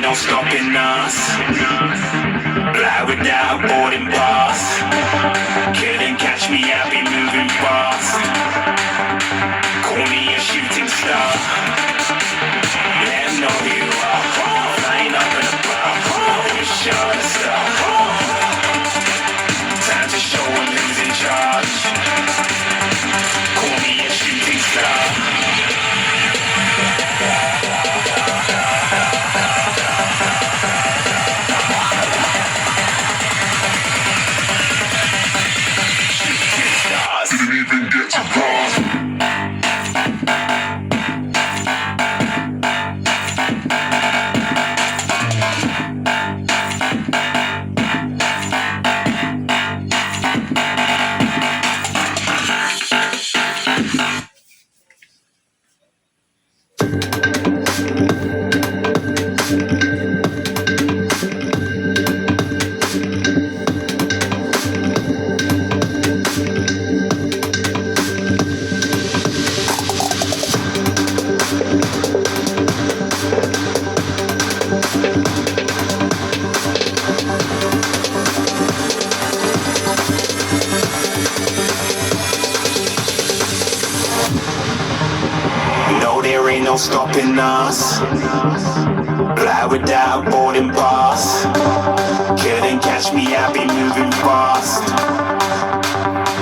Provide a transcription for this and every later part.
No stopping us. Fly without boarding pass. Couldn't catch me, I'll be moving fast. Call me a shooting star. Let 'em know who you are. Flying up in a bar. Wish on a star. Time to show 'em who's in charge. Call me a shooting star. Didn't even get to cross. There ain't no stopping us. Fly without boarding pass. Couldn't catch me, I'll be moving fast.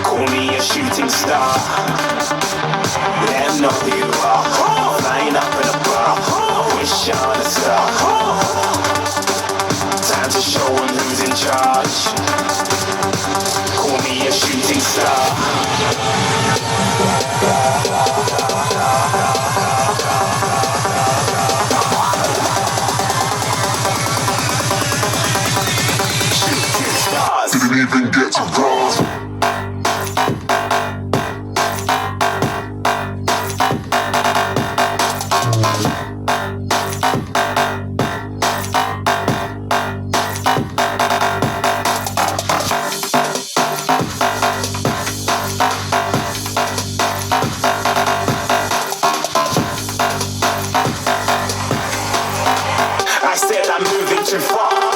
Call me a shooting star. Let 'em know who you are. Flying up in a bar. Wish on a star. Time to show 'em who's in charge. Call me a shooting star. Didn't even get to cross. I said I'm moving too far.